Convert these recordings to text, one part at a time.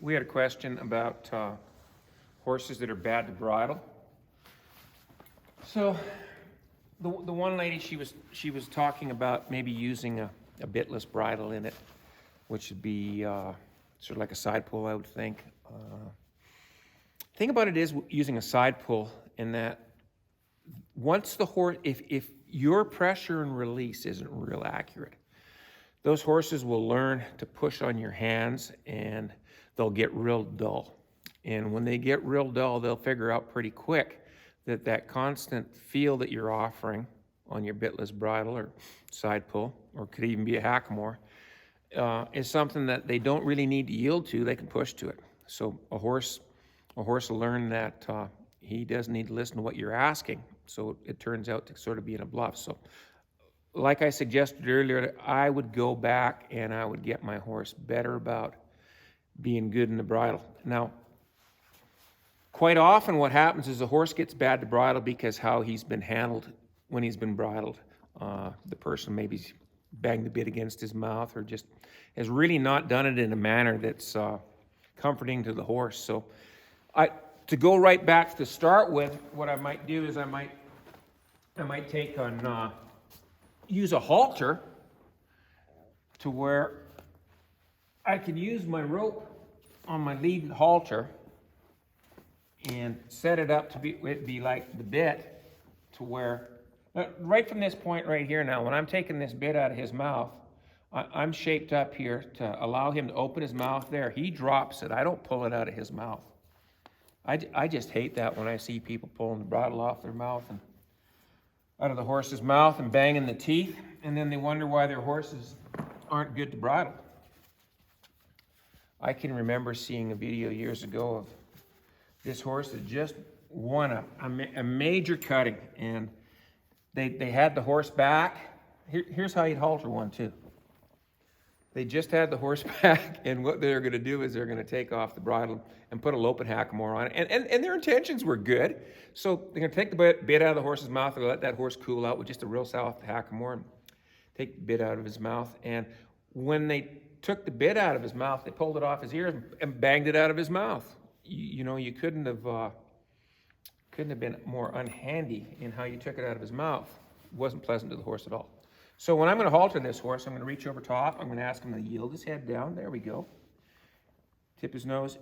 We had a question about horses that are bad to bridle. So the one lady, she was talking about maybe using a bitless bridle in it, which would be sort of like a side pull, I would think. Thing about it is using a side pull in that once the horse, if your pressure and release isn't real accurate, those horses will learn to push on your hands and they'll get real dull. And when they get real dull, they'll figure out pretty quick that that constant feel that you're offering on your bitless bridle or side pull, or could even be a hackamore, is something that they don't really need to yield to. They can push to it. So a horse will learn that he doesn't need to listen to what you're asking. So it turns out to sort of be in a bluff. So like I suggested earlier, I would go back and I would get my horse better about being good in the bridle. Now, quite often what happens is a horse gets bad to bridle because how he's been handled when he's been bridled. The person maybe banged the bit against his mouth or just has really not done it in a manner that's comforting to the horse. So to go right back to start with, what I might do is I might take on, use a halter to where I can use my rope on my lead halter and set it up to be like the bit, to where, right from this point right here now, when I'm taking this bit out of his mouth, I'm shaped up here to allow him to open his mouth there. He drops it. I don't pull it out of his mouth. I just hate that when I see people pulling the bridle off their mouth and out of the horse's mouth and banging the teeth, and then they wonder why their horses aren't good to bridle. I can remember seeing a video years ago of this horse that just won a major cutting, and they had the horse back. Here's how you'd halter one too. They just had the horse back, and what they're going to do is they're going to take off the bridle and put a loping hackamore on it. And their intentions were good. So they're going to take the bit out of the horse's mouth and let that horse cool out with just a real soft hackamore and take the bit out of his mouth. And when they took the bit out of his mouth, they pulled it off his ears and banged it out of his mouth. You know, you couldn't have been more unhandy in how you took it out of his mouth. It wasn't pleasant to the horse at all. So when I'm going to halter this horse, I'm going to reach over top. I'm going to ask him to yield his head down. There we go. Tip his nose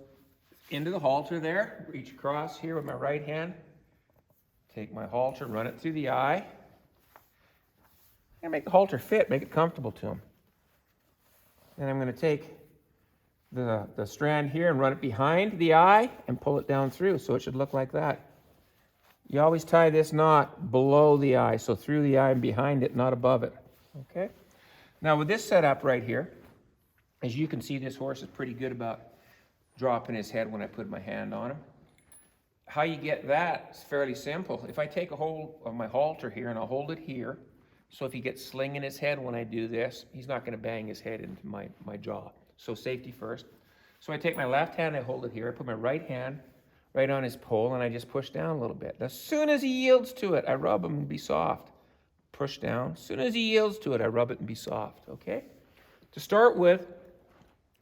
into the halter there. Reach across here with my right hand. Take my halter, run it through the eye. And make the halter fit, make it comfortable to him. And I'm going to take the strand here and run it behind the eye and pull it down through, so it should look like that. You always tie this knot below the eye, so through the eye and behind it, not above it. Okay? Now with this setup right here, as you can see, this horse is pretty good about dropping his head when I put my hand on him. How you get that is fairly simple. If I take a hold of my halter here and I'll hold it here, so if he gets sling in his head when I do this, he's not going to bang his head into my jaw. So safety first. So I take my left hand, I hold it here, I put my right hand right on his pole, and I just push down a little bit. As soon as he yields to it, I rub him and be soft. Push down. As soon as he yields to it, I rub it and be soft, okay? To start with,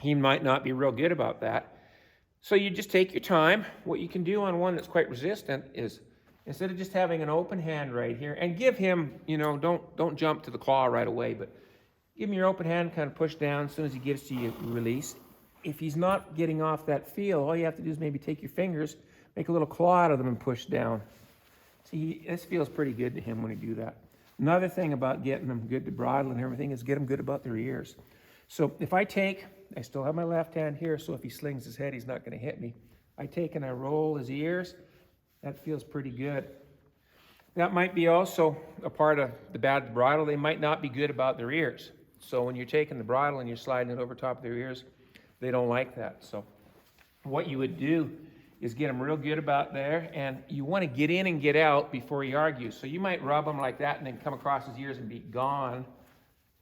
he might not be real good about that. So you just take your time. What you can do on one that's quite resistant is, instead of just having an open hand right here, and give him, you know, don't jump to the claw right away, but give him your open hand, kind of push down. As soon as he gives to you, release. If he's not getting off that feel, all you have to do is maybe take your fingers, make a little claw out of them and push down. See, this feels pretty good to him when you do that. Another thing about getting them good to bridle and everything is get them good about their ears. So if I still have my left hand here, so if he slings his head, he's not going to hit me. I take and I roll his ears. That feels pretty good. That might be also a part of the bad bridle. They might not be good about their ears. So when you're taking the bridle and you're sliding it over top of their ears, they don't like that. So what you would do is get them real good about there, and you want to get in and get out before he argues. So you might rub him like that and then come across his ears and be gone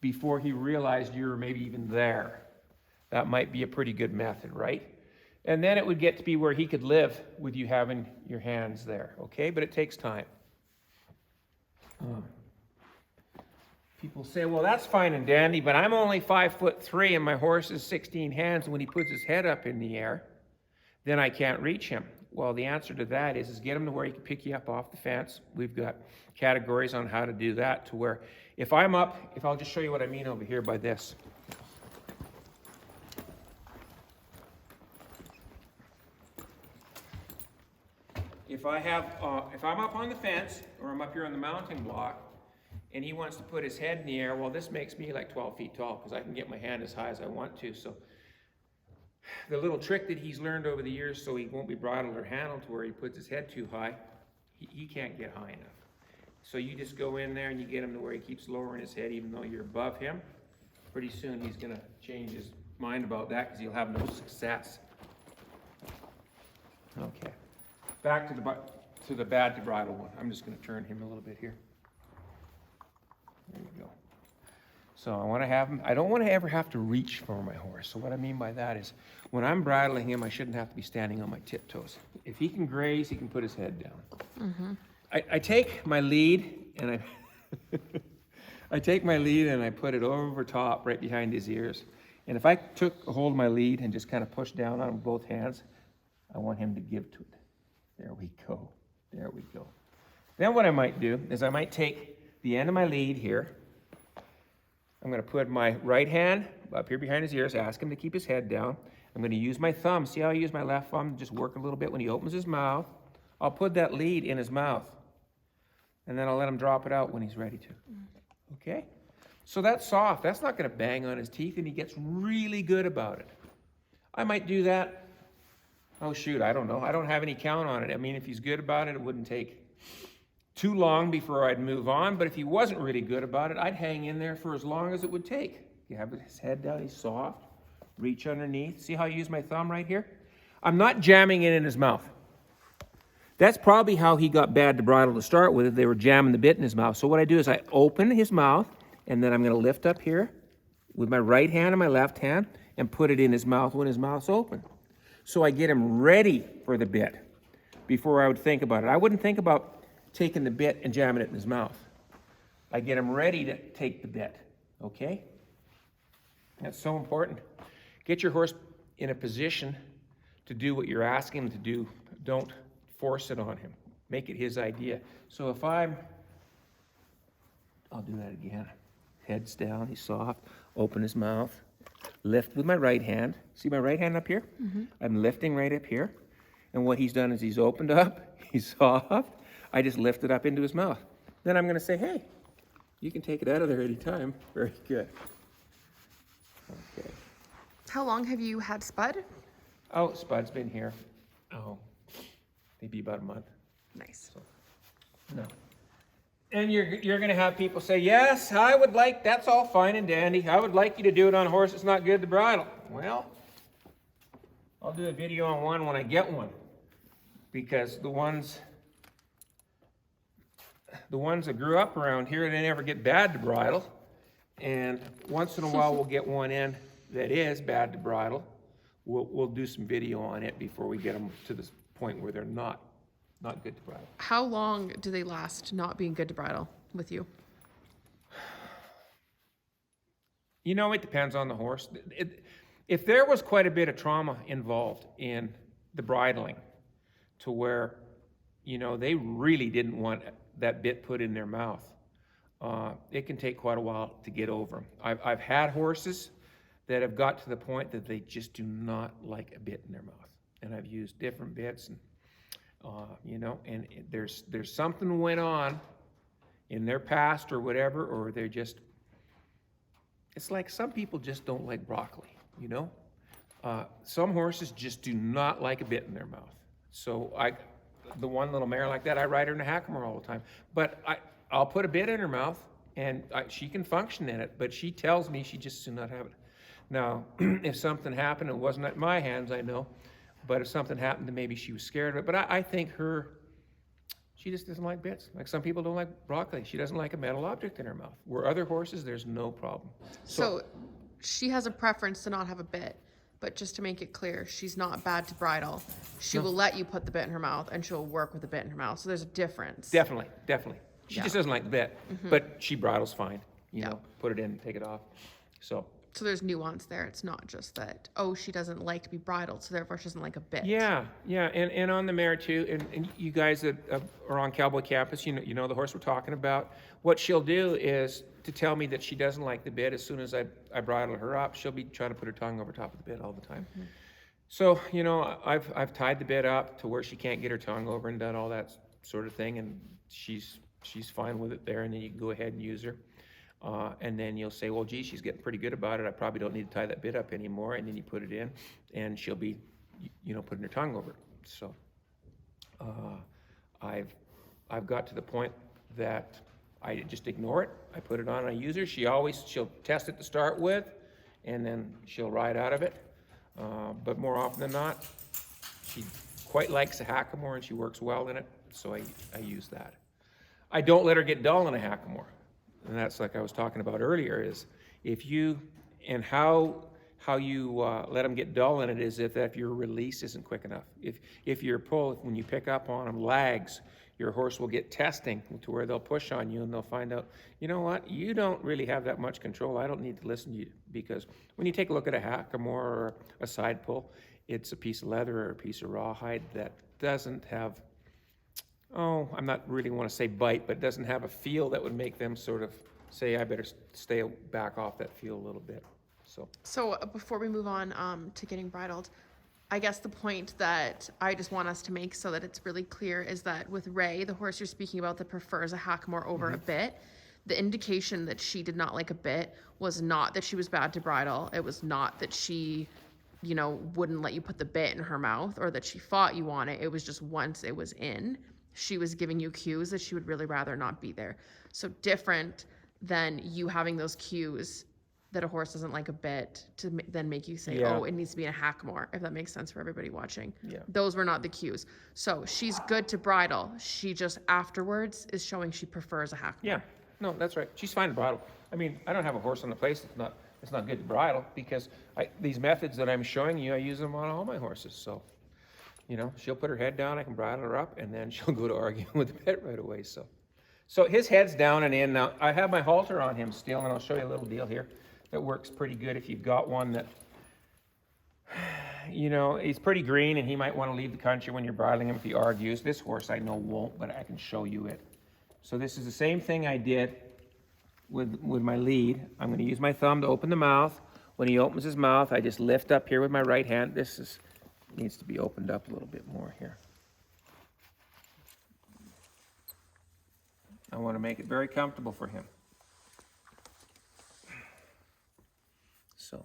before he realized you were maybe even there. That might be a pretty good method, right? And then it would get to be where he could live with you having your hands there, okay? But it takes time. People say, well, that's fine and dandy, but I'm only 5'3" and my horse is 16 hands. And when he puts his head up in the air, then I can't reach him. Well, the answer to that is get him to where he can pick you up off the fence. We've got categories on how to do that to where if I'm up, if I'll just show you what I mean over here by this. If I'm up on the fence or I'm up here on the mounting block and he wants to put his head in the air, well, this makes me like 12 feet tall because I can get my hand as high as I want to. So the little trick that he's learned over the years so he won't be bridled or handled to where he puts his head too high, he can't get high enough. So you just go in there and you get him to where he keeps lowering his head even though you're above him. Pretty soon he's going to change his mind about that because he'll have no success. Okay. Back to the bad to bridle one. I'm just going to turn him a little bit here. There you go. So I want to have him, I don't want to ever have to reach for my horse. So what I mean by that is when I'm bridling him, I shouldn't have to be standing on my tiptoes. If he can graze, he can put his head down. Mm-hmm. I take my lead and I take my lead and I put it over top right behind his ears. And if I took a hold of my lead and just kind of pushed down on him with both hands, I want him to give to it. There we go. There we go. Then what I might do is I might take the end of my lead here. I'm going to put my right hand up here behind his ears, ask him to keep his head down. I'm going to use my thumb. See how I use my left thumb? Just work a little bit when he opens his mouth. I'll put that lead in his mouth. And then I'll let him drop it out when he's ready to. Okay? So that's soft. That's not going to bang on his teeth, and he gets really good about it. I might do that. Oh, shoot, I don't know. I don't have any count on it. I mean, if he's good about it, it wouldn't take too long before I'd move on. But if he wasn't really good about it, I'd hang in there for as long as it would take. You have his head down, he's soft. Reach underneath. See how I use my thumb right here? I'm not jamming it in his mouth. That's probably how he got bad to bridle to start with. They were jamming the bit in his mouth. So what I do is I open his mouth, and then I'm going to lift up here with my right hand and my left hand and put it in his mouth when his mouth's open. So I get him ready for the bit before I would think about it. I wouldn't think about taking the bit and jamming it in his mouth. I get him ready to take the bit, okay? That's so important. Get your horse in a position to do what you're asking him to do. Don't force it on him. Make it his idea. So if I'll do that again. Head's down, he's soft, open his mouth, lift with my right hand. See my right hand up here? Mm-hmm. I'm lifting right up here. And what he's done is he's opened up, he's soft. I just lift it up into his mouth. Then I'm going to say, hey, you can take it out of there anytime. Very good. Okay. How long have you had Spud? Oh, Spud's been here. Maybe about a month. Nice. So, no. And you're going to have people say, yes, I would like, that's all fine and dandy. I would like you to do it on a horse that's not good to bridle. Well, I'll do a video on one when I get one. Because the ones that grew up around here, they never get bad to bridle. And once in a while we'll get one in that is bad to bridle. We'll do some video on it before we get them to this point where they're not good to bridle. How long do they last not being good to bridle with you? You know, it depends on the horse. If there was quite a bit of trauma involved in the bridling to where, you know, they really didn't want that bit put in their mouth, it can take quite a while to get over them. I've had horses that have got to the point that they just do not like a bit in their mouth. And I've used different bits, and you know, and there's something went on in their past or whatever, or they're just, it's like some people just don't like broccoli, you know? Some horses just do not like a bit in their mouth. So the one little mare like that, I ride her in a hackamore all the time. But I'll put a bit in her mouth, and she can function in it, but she tells me she just does not have it. Now, if something happened, it wasn't at my hands, I know. But if something happened, then maybe she was scared of it. But I think she just doesn't like bits. Like some people don't like broccoli. She doesn't like a metal object in her mouth. Where other horses, there's no problem. So she has a preference to not have a bit, but just to make it clear, she's not bad to bridle. She will let you put the bit in her mouth, and she'll work with the bit in her mouth. So there's a difference. Definitely. She just doesn't like the bit, but she bridles fine. you know, put it in, take it off. So there's nuance there. It's not just that, oh, she doesn't like to be bridled, so therefore she doesn't like a bit. yeah, and on the mare too, and you guys that are on Cowboy Campus, you know the horse we're talking about. What she'll do is to tell me that she doesn't like the bit. As soon as I bridle her up, she'll be trying to put her tongue over top of the bit all the time. Mm-hmm. So, you know, I've tied the bit up to where she can't get her tongue over and done all that sort of thing, and she's fine with it there, and then you can go ahead and use her. And then you'll say, well, gee, she's getting pretty good about it. I probably don't need to tie that bit up anymore. And then you put it in, and she'll be, you know, putting her tongue over it. So I've got to the point that I just ignore it. I put it on and I use her. She'll test it to start with, and then she'll ride out of it. But more often than not, she quite likes a hackamore and she works well in it. So I use that. I don't let her get dull in a hackamore. And that's like I was talking about earlier, is if you, and how you let them get dull in it is if your release isn't quick enough. If your pull, when you pick up on them, lags, your horse will get testing to where they'll push on you and they'll find out, you know what, you don't really have that much control. I don't need to listen to you. Because when you take a look at a hackamore or a side pull, it's a piece of leather or a piece of rawhide that doesn't have, I'm not really want to say bite, but doesn't have a feel that would make them sort of say, I better stay back off that feel a little bit. So before we move on to getting bridled, I guess the point that I just want us to make so that it's really clear is that with Ray, the horse you're speaking about that prefers a hackamore over a bit, the indication that she did not like a bit was not that she was bad to bridle. It was not that she, you know, wouldn't let you put the bit in her mouth or that she fought you on it. It was just once it was in, she was giving you cues that she would really rather not be there. So different than you having those cues that a horse doesn't like a bit to then make you say, oh, it needs to be in a hackamore, if that makes sense for everybody watching. Yeah. Those were not the cues. So she's good to bridle. She just afterwards is showing she prefers a hackamore. Yeah, no, that's right. She's fine to bridle. I mean, I don't have a horse on the place that's not good to bridle because these methods that I'm showing you, I use them on all my horses. So, you know, she'll put her head down, I can bridle her up, and then she'll go to arguing with the bit right away. So his head's down and in. Now, I have my halter on him still, and I'll show you a little deal here that works pretty good if you've got one that, you know, he's pretty green and he might want to leave the country when you're bridling him if he argues. This horse I know won't, but I can show you it. So this is the same thing I did with my lead. I'm going to use my thumb to open the mouth. When he opens his mouth, I just lift up here with my right hand. This needs to be opened up a little bit more here. I want to make it very comfortable for him. So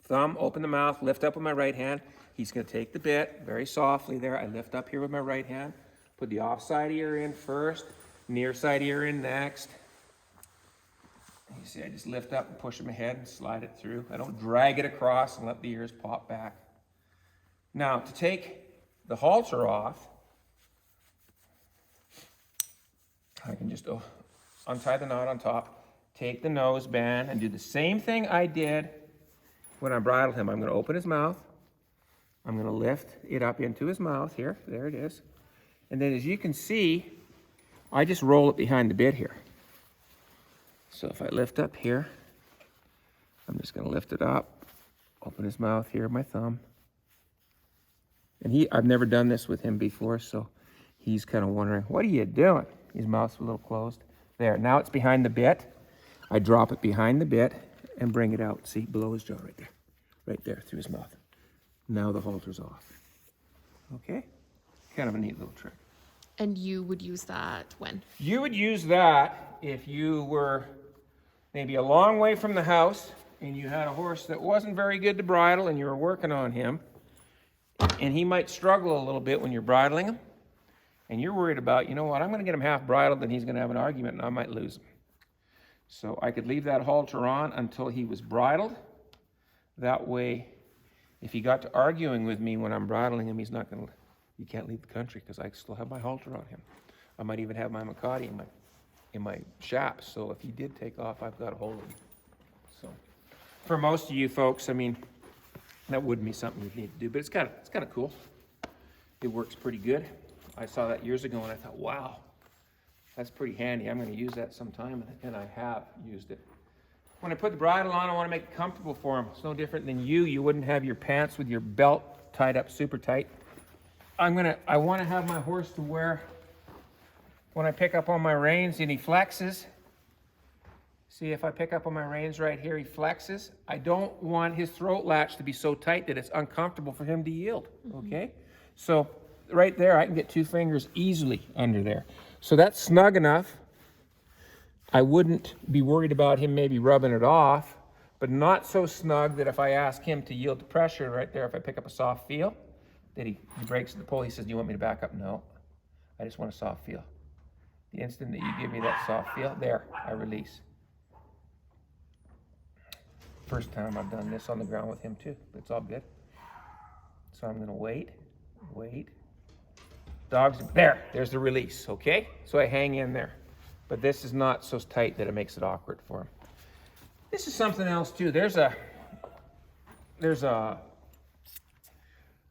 thumb, open the mouth, lift up with my right hand. He's going to take the bit very softly there. I lift up here with my right hand. Put the offside ear in first, near side ear in next. You see, I just lift up and push him ahead and slide it through. I don't drag it across and let the ears pop back. Now, to take the halter off, I can just untie the knot on top, take the nose band, and do the same thing I did when I bridled him. I'm going to open his mouth. I'm going to lift it up into his mouth here. There it is. And then as you can see, I just roll it behind the bit here. So if I lift up here, I'm just going to lift it up, open his mouth here with my thumb. And I've never done this with him before, so he's kind of wondering, what are you doing? His mouth's a little closed. There, now it's behind the bit. I drop it behind the bit and bring it out. See, below his jaw right there through his mouth. Now the halter's off. Okay? Kind of a neat little trick. And you would use that when? You would use that if you were maybe a long way from the house and you had a horse that wasn't very good to bridle and you were working on him, and he might struggle a little bit when you're bridling him, and you're worried about, you know what, I'm going to get him half bridled and he's going to have an argument and I might lose him. So I could leave that halter on until he was bridled. That way, if he got to arguing with me when I'm bridling him, he can't leave the country because I still have my halter on him. I might even have my Makati in my shaps. So if he did take off, I've got a hold of him. So for most of you folks, I mean, that wouldn't be something you'd need to do, but it's kind of cool. It works pretty good. I saw that years ago and I thought, wow, that's pretty handy. I'm going to use that sometime, and I have used it. when I put the bridle on, I want to make it comfortable for him. It's no different than you. You wouldn't have your pants with your belt tied up super tight. I want to have my horse to where when I pick up on my reins and he flexes, see if I pick up on my reins right here, he flexes. I don't want his throat latch to be so tight that it's uncomfortable for him to yield, okay? So right there, I can get 2 fingers easily under there. So that's snug enough. I wouldn't be worried about him maybe rubbing it off, but not so snug that if I ask him to yield to pressure right there, if I pick up a soft feel, that he breaks the pull, he says, do you want me to back up? No, I just want a soft feel. The instant that you give me that soft feel, there, I release. First time I've done this on the ground with him too, but it's all good. So I'm gonna wait. Dogs, there's the release, okay? So I hang in there. But this is not so tight that it makes it awkward for him. This is something else too. There's a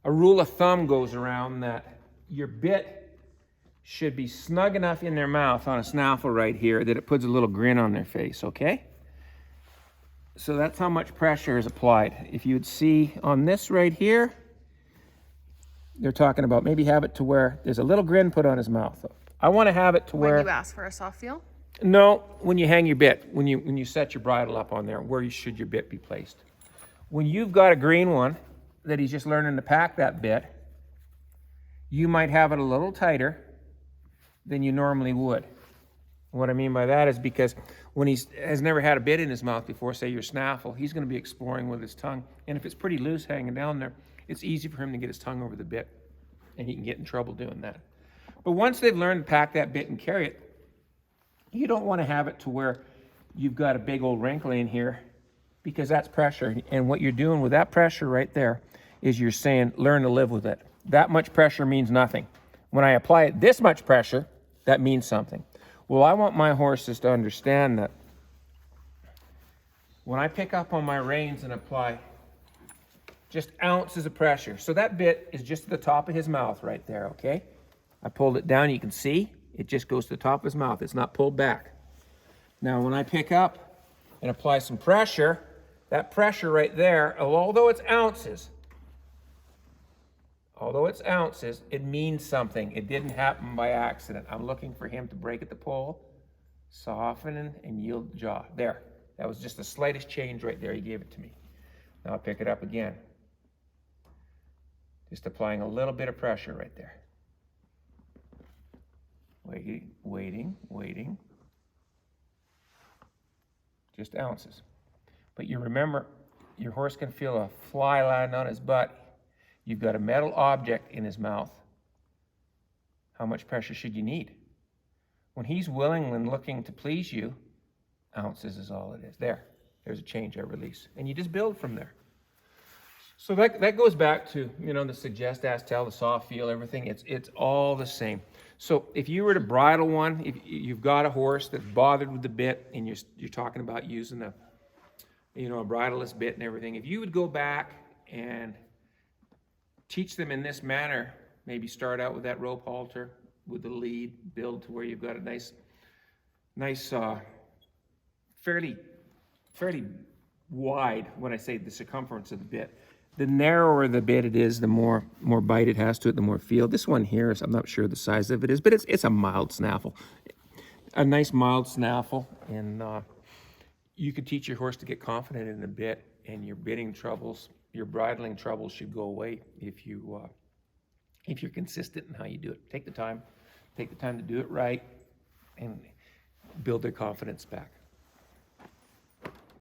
rule of thumb goes around that your bit should be snug enough in their mouth on a snaffle right here that it puts a little grin on their face, okay? So that's how much pressure is applied. If you'd see on this right here, they're talking about maybe have it to where there's a little grin put on his mouth. I want to have it to where... When you ask for a soft feel? No, when you hang your bit, when you set your bridle up on there, where should your bit be placed? When you've got a green one that he's just learning to pack that bit, you might have it a little tighter than you normally would. What I mean by that is because when he has never had a bit in his mouth before, say your snaffle, he's going to be exploring with his tongue. And if it's pretty loose hanging down there, it's easy for him to get his tongue over the bit, and he can get in trouble doing that. But once they've learned to pack that bit and carry it, you don't want to have it to where you've got a big old wrinkle in here, because that's pressure. And what you're doing with that pressure right there is you're saying, learn to live with it. That much pressure means nothing. When I apply it this much pressure, that means something. Well, I want my horses to understand that when I pick up on my reins and apply just ounces of pressure, so that bit is just at the top of his mouth right there, okay? I pulled it down, you can see, it just goes to the top of his mouth. It's not pulled back. Now, when I pick up and apply some pressure, that pressure right there, although it's ounces, it means something. It didn't happen by accident. I'm looking for him to break at the pull, soften and yield the jaw. There, that was just the slightest change right there. He gave it to me. Now I'll pick it up again. Just applying a little bit of pressure right there. Waiting. Just ounces. But you remember, your horse can feel a fly landing on his butt. You've got a metal object in his mouth. How much pressure should you need? When he's willing and looking to please you, ounces is all it is. There's a change I release. And you just build from there. So that goes back to, the suggest, ask, tell, the soft feel, everything. It's all the same. So if you were to bridle one, if you've got a horse that's bothered with the bit and you're talking about using a bridleless bit and everything, if you would go back and teach them in this manner, maybe start out with that rope halter with the lead, build to where you've got a nice fairly wide, when I say the circumference of the bit. The narrower the bit it is, the more bite it has to it, the more feel. This one here is, I'm not sure the size of it is, but it's a mild snaffle. A nice mild snaffle, and you could teach your horse to get confident in the bit, and your bitting troubles, your bridling troubles should go away if you're consistent in how you do it. Take the time to do it right, and build their confidence back.